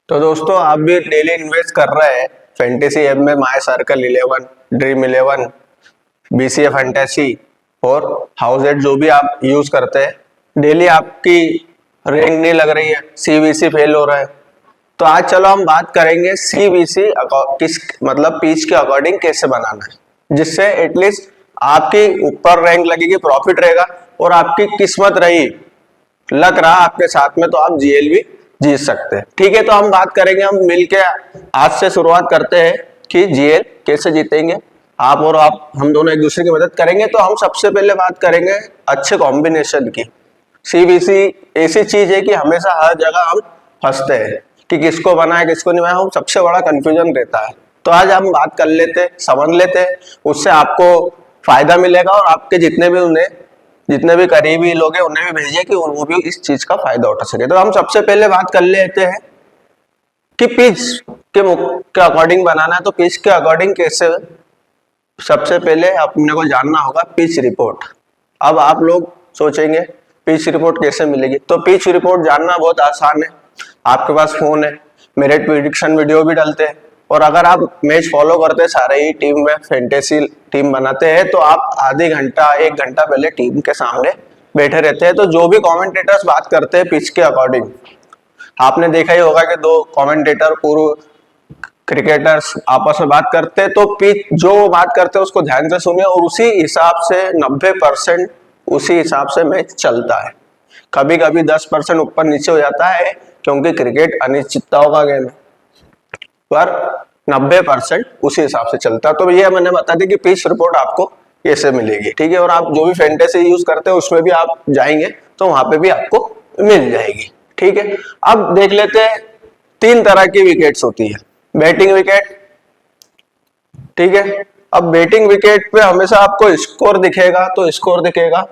तो दोस्तों आप भी डेली इन्वेस्ट कर रहे हैं फैंटेसी ऐप में माई सर्कल 11, ड्रीम 11, बीसीए फैंटेसी और हाउस एट जो भी आप यूज करते हैं। डेली आपकी रैंक नहीं लग रही है, सीवीसी फेल हो रहा है। तो आज चलो हम बात करेंगे सीवीसी किस मतलब पिच के अकॉर्डिंग कैसे बनाना है, जिससे एटलीस्ट आपकी ऊपर रैंक लगेगी, प्रॉफिट रहेगा और आपकी किस्मत रही, लग रहा आपके साथ में तो आप जीएल भी जीत सकते हैं। ठीक है, तो हम बात करेंगे, हम मिलके आज से शुरुआत करते हैं कि जीएल कैसे जीतेंगे। आप और आप, हम दोनों एक दूसरे की मदद करेंगे। तो हम सबसे पहले बात करेंगे अच्छे कॉम्बिनेशन की। सीवीसी ऐसी चीज है कि हमेशा हर जगह हम फंसते हैं कि किसको बनाए किसको नहीं बनाए, हम सबसे बड़ा कंफ्यूजन रहता है। तो आज हम बात कर लेते, समझ लेते, उससे आपको फायदा मिलेगा और आपके जितने भी करीबी लोग हैं उन्हें भी भेजिए कि वो भी इस चीज का फायदा उठा सके। तो हम सबसे पहले बात कर लेते हैं कि पिच के अकॉर्डिंग बनाना है। तो पिच के अकॉर्डिंग कैसे, सबसे पहले अपने को जानना होगा पिच रिपोर्ट। अब आप लोग सोचेंगे पिच रिपोर्ट कैसे मिलेगी, तो पिच रिपोर्ट जानना बहुत आसान है। आपके पास फोन है, मेरिट प्रिडिक्शन वीडियो भी डालते हैं, और अगर आप मैच फॉलो करते हैं, सारे ही टीम में फैंटेसी टीम बनाते हैं, तो आप आधे घंटा 1 घंटा पहले टीम के सामने बैठे रहते हैं। तो जो भी कमेंटेटर्स बात करते हैं पिच के अकॉर्डिंग, आपने देखा ही होगा कि 2 कमेंटेटर पूर्व क्रिकेटर्स आपस में बात करते हैं, तो पिच जो बात करते हैं उसको ध्यान से सुनिए और उसी हिसाब से 90% उसी हिसाब से मैच चलता है। कभी कभी 10% ऊपर नीचे हो जाता है, क्योंकि क्रिकेट अनिश्चितताओं का गेम है, पर 90% उसी हिसाब से चलता है। तो ये मैंने बता दी कि पिच रिपोर्ट आपको कैसे मिलेगी। ठीक है, और आप जो भी फैंटेसी यूज करते हैं उसमें भी आप जाएंगे तो वहां पे भी आपको मिल जाएगी। ठीक है, अब देख लेते हैं 3 तरह की विकेट्स होती है। बैटिंग विकेट, ठीक है, अब बैटिंग विकेट पे हमेशा आपको स्कोर दिखेगा, तो स्कोर दिखेगा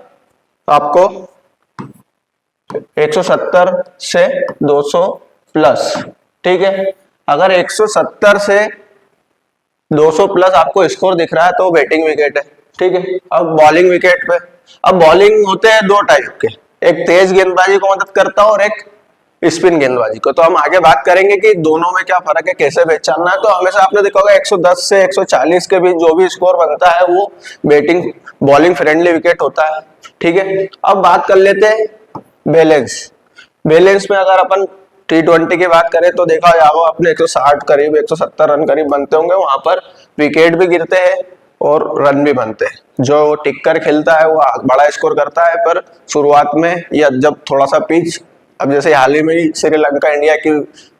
आपको 170 से 200 प्लस। ठीक है, अगर 170 से 200 प्लस आपको स्कोर दिख रहा है तो बैटिंग विकेट है। ठीक है, अब बॉलिंग विकेट पे, अब बॉलिंग होते हैं 2 टाइप के, एक तेज गेंदबाजी को मदद करता है और एक स्पिन गेंदबाजी को। तो हम आगे बात करेंगे कि दोनों में क्या फर्क है, कैसे पहचानना है। तो हमेशा आपने देखा होगा 110 से 140 के बीच जो भी स्कोर बनता है वो बैटिंग बॉलिंग फ्रेंडली विकेट होता है। ठीक है, अब बात कर लेते हैं बैलेंस। बैलेंस में अगर अपन T20 की बात करें तो देखा जाएगा आपने 160 करीब 170 रन करीब बनते होंगे, वहां पर विकेट भी गिरते हैं और रन भी बनते हैं। जो टिक्कर खेलता है वो बड़ा स्कोर करता है, पर शुरुआत में या जब थोड़ा सा पिच, अब जैसे हाल ही में श्रीलंका इंडिया की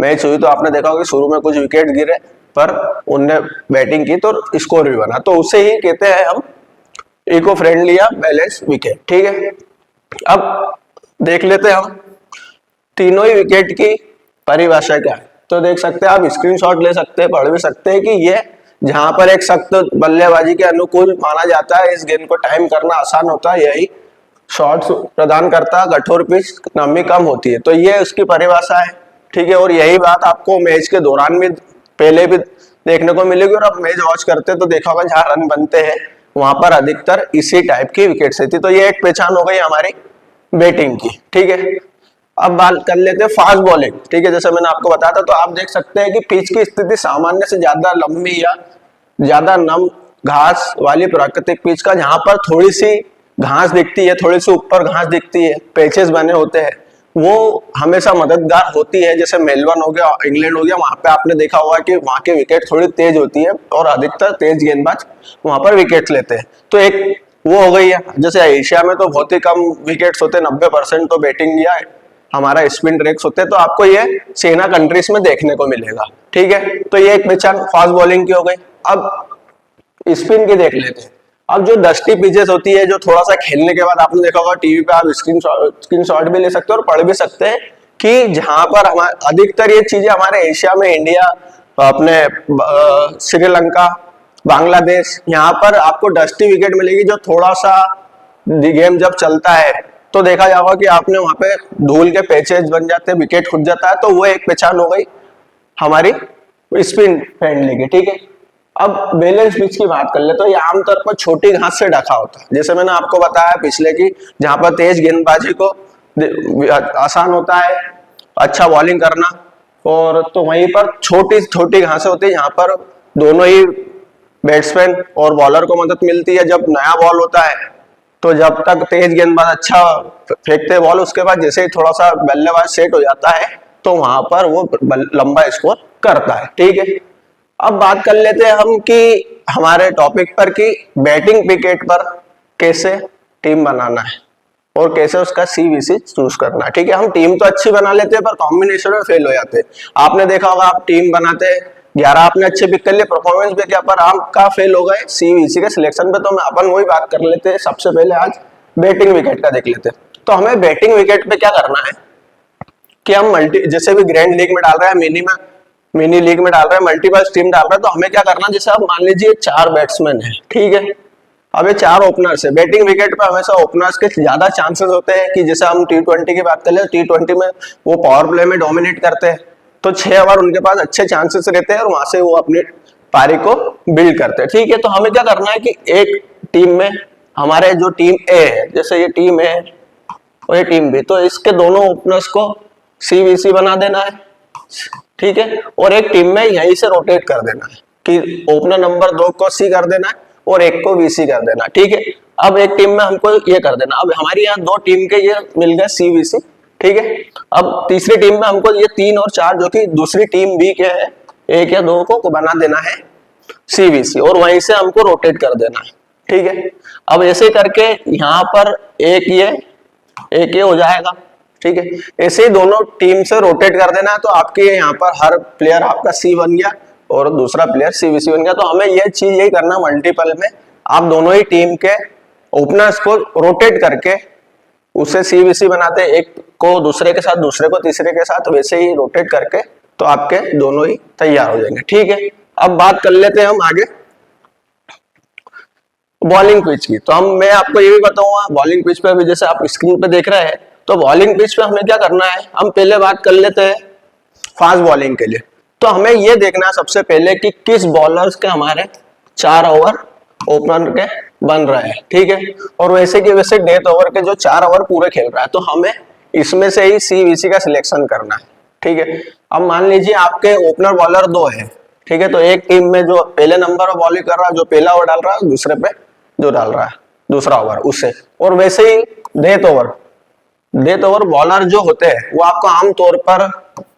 मैच हुई तो आपने देखा होगा शुरू में कुछ विकेट गिरे पर उनने बैटिंग की तो स्कोर भी बना, तो उसे ही कहते हैं हम इको फ्रेंडली या बैलेंस विकेट। ठीक है, अब देख लेते हैं हम तीनों ही विकेट की परिभाषा क्या है। तो देख सकते हैं आप, स्क्रीनशॉट ले सकते हैं, पढ़ भी सकते हैं कि ये जहां पर एक सख्त बल्लेबाजी के अनुकूल माना जाता है, इस गेंद को टाइम करना आसान होता है, यही शॉट्स प्रदान करता है, कठोर पिच नमी कम होती है। तो ये उसकी परिभाषा है। ठीक है, और यही बात आपको मैच के दौरान भी पहले भी देखने को मिलेगी, और अब मैच वॉच करते हैं तो देखा होगा जहां रन बनते हैं वहां पर अधिकतर इसी टाइप की विकेट रहती। तो ये एक पहचान हो गई हमारी बैटिंग की। ठीक है, अब बात कर लेते हैं फास्ट बॉलिंग। ठीक है, जैसे मैंने आपको बताया था, तो आप देख सकते हैं कि पिच की स्थिति सामान्य से ज्यादा लंबी या ज्यादा नम घास वाली प्राकृतिक पिच का, जहां पर थोड़ी सी घास दिखती है, थोड़ी सी ऊपर घास दिखती है, पैचेस बने होते हैं, वो हमेशा मददगार होती है। जैसे मेलबर्न हो गया, इंग्लैंड हो गया, वहां पे आपने देखा होगा कि वहां के विकेट थोड़ी तेज होती है और अधिकतर तेज गेंदबाज वहां पर विकेट लेते हैं। तो एक वो हो गई है। जैसे एशिया में तो बहुत ही कम विकेट्स होते हैं, 90% तो बैटिंग या हमारा स्पिन ट्रैक्स होते हैं, तो आपको ये सेना कंट्रीज में देखने को मिलेगा। ठीक है, तो ये एक पहचान फास्ट बॉलिंग की हो गई। अब स्पिन की देख लेते हैं। अब जो डस्टी पिचेस होती है, जो थोड़ा सा खेलने के बाद आपने देखा होगा टीवी पे, आप स्क्रीनशॉट भी ले सकते हैं और पढ़ भी सकते हैं कि जहां पर हमारे अधिकतर ये चीजें हमारे एशिया में, इंडिया, अपने श्रीलंका, बांग्लादेश, यहाँ पर आपको डस्टी विकेट मिलेगी। जो थोड़ा सा गेम जब चलता है तो देखा जाएगा कि आपने वहां पे धूल के पैचेज बन जाते हैं, विकेट खुद जाता है, तो वो एक पहचान हो गई हमारी स्पिन फ्रेंडली की। ठीक है, अब बैलेंस पिच की बात कर ले तो ये आमतौर पर छोटी घास से ढका होता है। जैसे मैंने आपको बताया पिछले की, जहां पर तेज गेंदबाजी को आसान होता है अच्छा बॉलिंग करना, और तो वहीं पर छोटी छोटी घासें होती है, यहाँ पर दोनों ही बैट्समैन और बॉलर को मदद मिलती है। जब नया बॉल होता है तो जब तक तेज गेंदबाज अच्छा फेंकते बॉल, उसके बाद जैसे ही थोड़ा सा बल्लेबाज सेट हो जाता है तो वहां पर वो लंबा स्कोर करता है। ठीक है, अब बात कर लेते हैं हम कि हमारे टॉपिक पर कि बैटिंग विकेट पर कैसे टीम बनाना है और कैसे उसका सीवीसी चूज करना है। ठीक है, हम टीम तो अच्छी बना लेते हैं पर कॉम्बिनेशन में फेल हो जाते हैं। आपने देखा होगा, आप टीम बनाते हैं 11 आपने अच्छे पिक कर लिए, परफॉर्मेंस पे क्या पर आपका फेल हो गए सीवीसी के सिलेक्शन पे। तो मैं अपन वही बात कर लेते हैं। सबसे पहले आज बैटिंग विकेट का देख लेते हैं। तो हमें बैटिंग विकेट पे क्या करना है कि हम जैसे भी ग्रैंड लीग में डाल रहे हैं, मिनी लीग में डाल रहे हैं, मल्टीपल टीम डाल रहे हैं, तो हमें क्या करना है, जैसे आप मान लीजिए 4 बैट्समैन है, ठीक है, अब ये 4 ओपनर्स है। बैटिंग विकेट पे हमेशा ओपनर्स के ज्यादा चांसेस होते हैं कि जैसे हम T20 की बात कर ले, T20 में वो पावर प्ले में डोमिनेट करते हैं, तो 6 ओवर उनके पास अच्छे चांसेस रहते हैं और वहां से वो अपनी पारी को बिल्ड करते हैं। ठीक है, तो हमें क्या करना है कि एक टीम में हमारे जो टीम ए है, जैसे ये टीम ए और ये टीम बी, तो इसके दोनों ओपनर्स को सीवीसी बना देना है। ठीक है, और एक टीम में यहीं से रोटेट कर देना है कि ओपनर नंबर 2 को सी कर देना है और एक को वीसी कर देना। ठीक है, अब एक टीम में हमको ये कर देना। अब हमारी यहाँ 2 टीम के ये मिल गए सीवीसी। ठीक है, अब तीसरी टीम में हमको ये 3 और 4 जो कि दूसरी टीम बी के है, 1 या 2 को बना देना है सीवीसी और वहीं से हमको रोटेट कर देना है। ठीक है, अब ऐसे करके यहाँ पर एक ये हो जाएगा। ठीक है, ऐसे ही दोनों टीम से रोटेट कर देना है। तो आपके यहाँ पर हर प्लेयर आपका सी बन गया और दूसरा प्लेयर सीवीसी बन गया। तो हमें यह चीज यही करना मल्टीपल में, आप दोनों ही टीम के ओपनर्स को रोटेट करके उसे सीवीसी बनाते हैं, एक को दूसरे के साथ, दूसरे को तीसरे के साथ, वैसे ही रोटेट करके तो आपके दोनों ही तैयार हो जाएंगे। ठीक है, अब बात कर लेते हैं हम आगे बॉलिंग पिच की। तो मैं आपको ये भी बताऊंगा बॉलिंग पिच पे, अभी जैसे आप स्क्रीन पे देख रहे हैं, तो बॉलिंग पिच पे हमें क्या करना है, हम पहले बात कर लेते हैं फास्ट बॉलिंग के लिए। तो हमें ये देखना है सबसे पहले कि किस बॉलर्स के हमारे 4 ओवर ओपनर के बन रहे हैं। ठीक है, और वैसे कि वैसे डेथ ओवर के जो 4 ओवर पूरे खेल रहा है, तो हमें इसमें से ही सीवीसी का सिलेक्शन करना है। ठीक है, अब मान लीजिए आपके ओपनर बॉलर 2 है। ठीक है, तो एक टीम में जो पहले नंबर पर बॉलिंग कर रहा है, जो पहला ओवर डाल रहा है, दूसरे पे जो डाल रहा है दूसरा ओवर उससे, और वैसे ही डेथ ओवर बॉलर जो होते हैं वो आपको आमतौर पर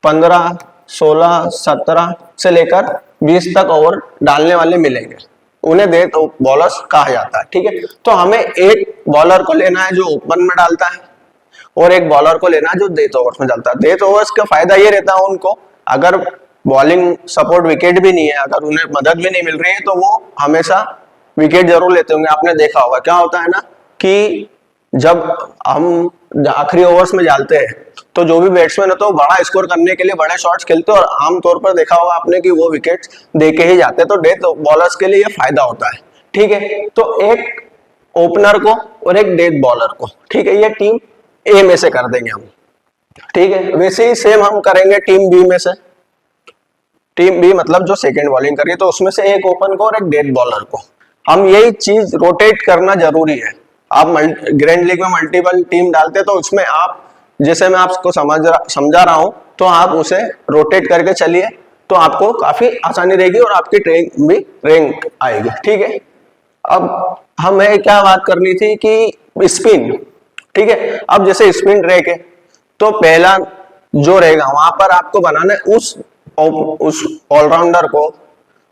15, 16, 17 से लेकर 20 तक ओवर डालने वाले मिलेंगे, उन्हें डेथ बॉलर्स कहा जाता है। ठीक है, तो हमें एक बॉलर को लेना है जो ओपन में डालता है और एक बॉलर को लेना है जो डेथ ओवर्स में डालता है। डेथ ओवर्स का फायदा ये रहता है, उनको अगर बॉलिंग सपोर्ट विकेट भी नहीं है, अगर उन्हें मदद भी नहीं मिल रही है, तो वो हमेशा विकेट जरूर लेते होंगे। आपने देखा होगा क्या होता है ना कि जब हम आखिरी ओवर्स में डालते हैं तो जो भी बैट्समैन होता है वो बड़ा स्कोर करने के लिए बड़े शॉट्स खेलते हैं और आमतौर पर देखा होगा आपने कि वो विकेट दे के ही जाते हैं। तो डेथ बॉलर्स के लिए ये फायदा होता है। ठीक है, तो एक ओपनर को और एक डेथ बॉलर को, ठीक है, ये टीम ए में से कर देंगे हम। ठीक है, वैसे ही सेम हम करेंगे टीम बी में से। टीम बी मतलब जो सेकेंड बॉलिंग करिए, तो उसमें से एक ओपन को और एक डेथ बॉलर को। हम यही चीज रोटेट करना जरूरी है। आप ग्रैंड लीग में मल्टीपल टीम डालते तो उसमें आप, जैसे मैं आपको समझा रहा हूं, तो आप उसे रोटेट करके चलिए तो आपको काफी आसानी रहेगी और आपकी ट्रेन भी रैंक आएगी। ठीक है, अब हमें क्या बात करनी थी कि स्पिन। ठीक है, अब जैसे स्पिन ट्रैक है तो पहला जो रहेगा वहां पर आपको बनाना है उस ऑलराउंडर को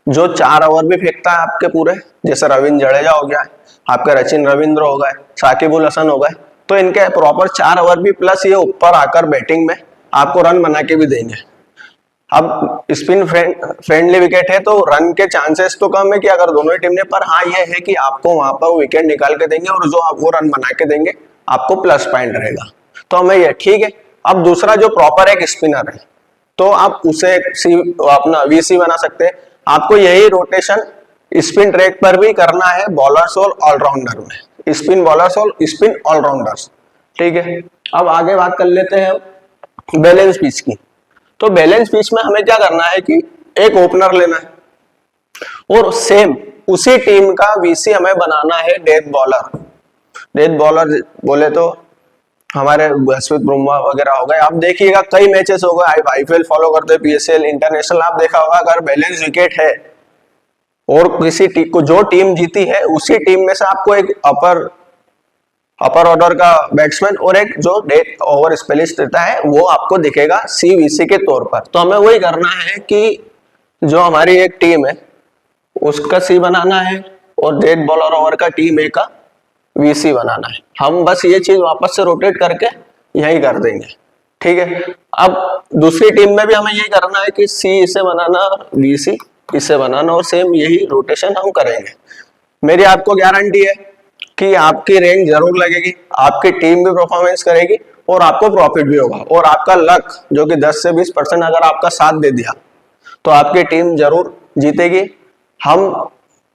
जो 4 ओवर भी फेंकता है आपके पूरे, जैसे रविंद्र जडेजा हो गया, आपके सचिन रविंद्र हो गए, साकिबुल हसन हो गए, तो इनके प्रॉपर 4 ओवर भी प्लस ये ऊपर आकर बैटिंग में आपको रन बना के भी देंगे। अब स्पिन फ्रेंडली विकेट है तो रन के चांसेस तो कम है कि अगर दोनों ही टीम ने, पर हाँ ये है कि आपको वहां पर विकेट निकाल के देंगे और जो आप वो रन बना के देंगे आपको प्लस पॉइंट रहेगा। तो हमें ये ठीक है। अब दूसरा जो प्रॉपर एक स्पिनर है तो आप उसे अपना वीसी बना सकते हैं। आपको यही रोटेशन स्पिन ट्रैक पर भी करना है बॉलर्स और ऑलराउंडर में, स्पिन बॉलर्स और स्पिन ऑलराउंडर्स। ठीक है, अब आगे बात कर लेते हैं बैलेंस पिच की। तो बैलेंस पिच में हमें क्या करना है कि एक ओपनर लेना है और सेम उसी टीम का वीसी हमें बनाना है डेथ बॉलर। डेथ बॉलर बोले तो हमारे जसप्रीत बुमराह वगैरह हो गए, आप देखिएगा कई मैचेस हो गए, आप आईपीएल फॉलो करते, पीएसएल इंटरनेशनल, आप देखा होगा अगर बैलेंस विकेट है और किसी टीम को, जो टीम जीती है उसी टीम में से आपको एक अपर ऑर्डर का बैट्समैन और एक जो डेथ ओवर स्पेशलिस्ट रहता है वो आपको दिखेगा सीवीसी के तौर पर। तो हमें वही करना है कि जो हमारी एक टीम है उसका सी बनाना है और डेथ बॉलर ओवर का टीम ए का वीसी बनाना है। हम बस ये चीज वापस से रोटेट करके यही कर देंगे, ठीक है। अब दूसरी टीम में भी हमें यही करना है कि सी इसे बनाना, वीसी इसे बनाना, और सेम यही रोटेशन हम करेंगे। मेरी आपको गारंटी है कि आपकी रैंक जरूर लगेगी, आपकी टीम भी परफॉर्मेंस करेगी और आपको प्रॉफिट भी होगा, और आपका लक जो कि 10 से 20% अगर आपका साथ दे दिया तो आपकी टीम जरूर जीतेगी।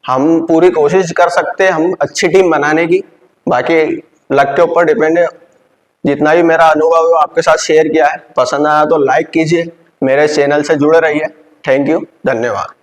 हम पूरी कोशिश कर सकते हैं हम अच्छी टीम बनाने की, बाकी लक के ऊपर डिपेंड है। जितना भी मेरा अनुभव है वो आपके साथ शेयर किया है, पसंद आया तो लाइक कीजिए, मेरे चैनल से जुड़े रहिए। थैंक यू, धन्यवाद।